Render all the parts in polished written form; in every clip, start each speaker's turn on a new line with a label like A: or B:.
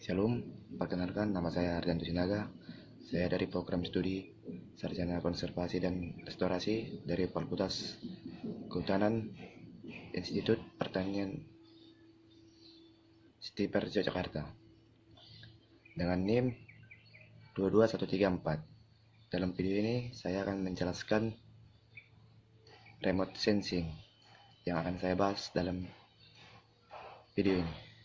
A: Shalom, perkenalkan nama saya Ardianto Sinaga. Saya dari program studi Sarjana Konservasi dan Restorasi dari Fakultas Kehutanan Institut Pertanian Stiper Yogyakarta dengan NIM 22134. Dalam video ini saya akan menjelaskan remote sensing yang akan saya bahas dalam video ini.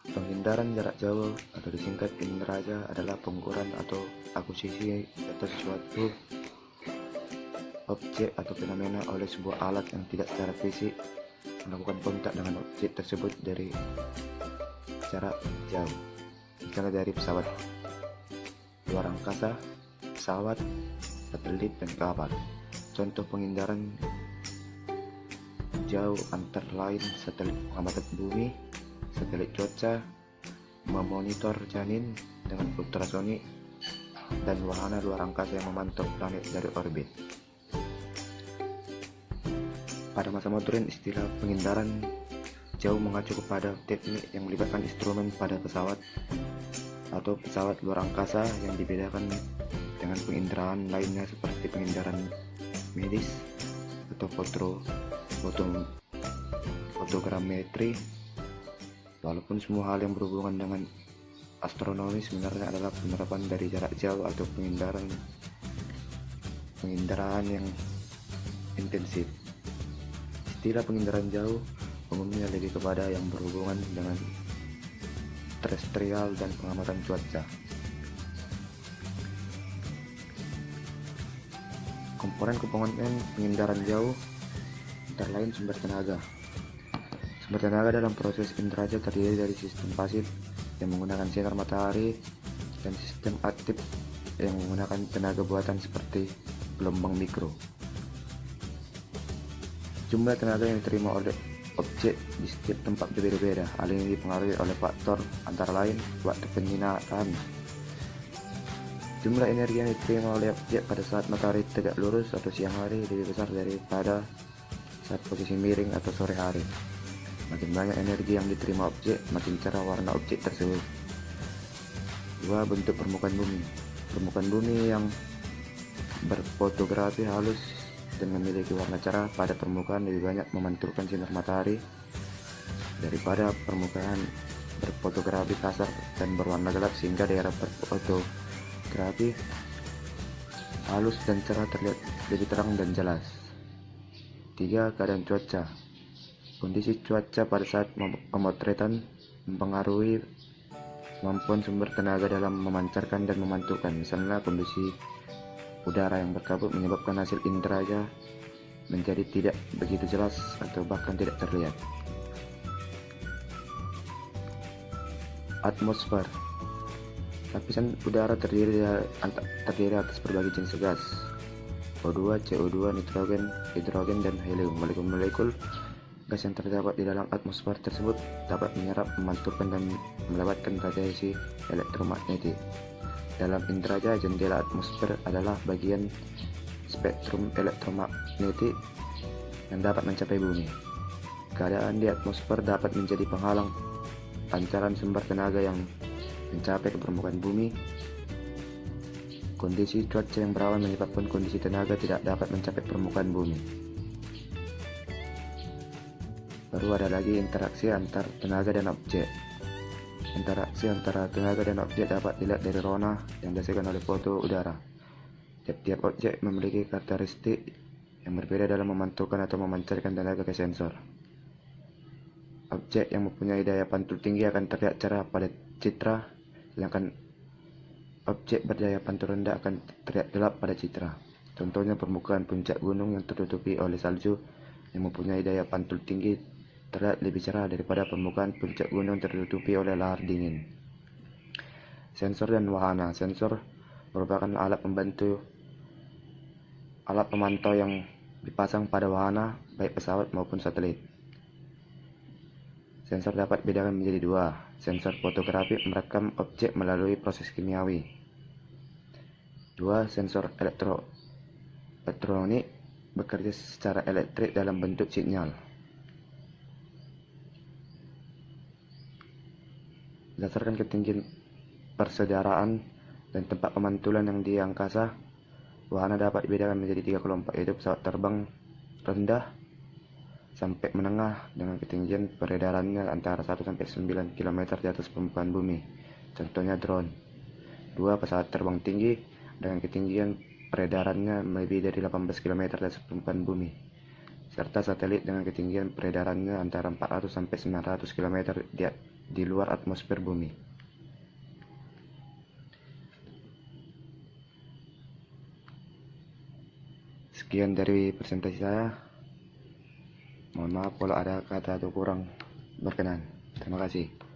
A: Penghindaran jarak jauh atau disingkat inderaja adalah pengukuran atau akuisisi atas suatu objek atau fenomena oleh sebuah alat yang tidak secara fisik melakukan kontak dengan objek tersebut dari jarak jauh, misalnya dari pesawat luar angkasa, pesawat, satelit, dan kapal. Contoh penghindaran jauh antara lain satelit pengamatan bumi, satelit cuaca, memonitor janin dengan ultrasonik, dan wahana luar angkasa yang memantau planet dari orbit. Pada masa modern, istilah penghindaran jauh mengacu kepada teknik yang melibatkan instrumen pada pesawat atau pesawat luar angkasa yang dibedakan dengan penghindaran lainnya seperti penghindaran medis atau fotogrametri. Walaupun semua hal yang berhubungan dengan astronomi sebenarnya adalah penerapan dari jarak jauh atau penghindaran yang intensif. Istilah penghindaran jauh umumnya lebih kepada yang berhubungan dengan terestrial dan pengamatan cuaca. Komponen-komponen penghindaran jauh antara lain sumber tenaga. Sumber tenaga dalam proses inderaja terdiri dari sistem pasif yang menggunakan sinar matahari dan sistem aktif yang menggunakan tenaga buatan seperti gelombang mikro. Jumlah tenaga yang diterima oleh objek di setiap tempat berbeda-beda. Hal ini dipengaruhi oleh faktor antara lain waktu penyinaran. Jumlah energi yang diterima oleh objek pada saat matahari tegak lurus atau siang hari lebih besar daripada saat posisi miring atau sore hari. Makin banyak energi yang diterima objek, makin cerah warna objek tersebut. 2. Bentuk permukaan bumi. Permukaan bumi yang berfotografi halus dan memiliki warna cerah pada permukaan lebih banyak memantulkan sinar matahari daripada permukaan berfotografi kasar dan berwarna gelap, sehingga daerah berfotografi halus dan cerah terlihat lebih terang dan jelas. 3. Keadaan cuaca. Kondisi cuaca pada saat pemotretan mempengaruhi kemampuan sumber tenaga dalam memancarkan dan memantulkan. Misalnya, kondisi udara yang berkabut menyebabkan hasil inderaja menjadi tidak begitu jelas atau bahkan tidak terlihat. Atmosfer. Lapisan udara terdiri atas berbagai jenis gas: O2, CO2, nitrogen, hidrogen, dan helium. Molekul-molekul gas yang terdapat di dalam atmosfer tersebut dapat menyerap, memantulkan, dan melewatkan radiasi elektromagnetik. Dalam inderaja, jendela atmosfer adalah bagian spektrum elektromagnetik yang dapat mencapai bumi. Keadaan di atmosfer dapat menjadi penghalang pancaran sumber tenaga yang mencapai ke permukaan bumi. Kondisi cuaca yang berawan menyebabkan kondisi tenaga tidak dapat mencapai permukaan bumi. Baru ada lagi interaksi antar tenaga dan objek. Interaksi antara tenaga dan objek dapat dilihat dari rona yang dihasilkan oleh foto udara. Tiap-tiap objek memiliki karakteristik yang berbeda dalam memantulkan atau memancarkan tenaga ke sensor. Objek yang mempunyai daya pantul tinggi akan terlihat cerah pada citra, sedangkan objek berdaya pantul rendah akan terlihat gelap pada citra. Contohnya permukaan puncak gunung yang tertutupi oleh salju yang mempunyai daya pantul tinggi terlihat lebih cerah daripada permukaan puncak gunung tertutupi oleh lahar dingin. Sensor dan wahana. Sensor merupakan alat pemantau yang dipasang pada wahana, baik pesawat maupun satelit. Sensor dapat dibedakan menjadi 2. Sensor fotografi merekam objek melalui proses kimiawi. 2. Sensor elektronik bekerja secara elektrik dalam bentuk sinyal. Berdasarkan ketinggian persaudaraan dan tempat pemantulan yang di angkasa, wahana dapat dibedakan menjadi 3 kelompok, yaitu pesawat terbang rendah sampai menengah dengan ketinggian peredarannya antara 1 sampai 9 km di atas permukaan bumi. Contohnya drone. 2. Pesawat terbang tinggi dengan ketinggian peredarannya lebih dari 18 km di atas permukaan bumi. Serta satelit dengan ketinggian peredarannya antara 400 sampai 900 km di luar atmosfer bumi. Sekian dari presentasi saya. Mohon maaf kalau ada kata atau kurang berkenan. Terima kasih.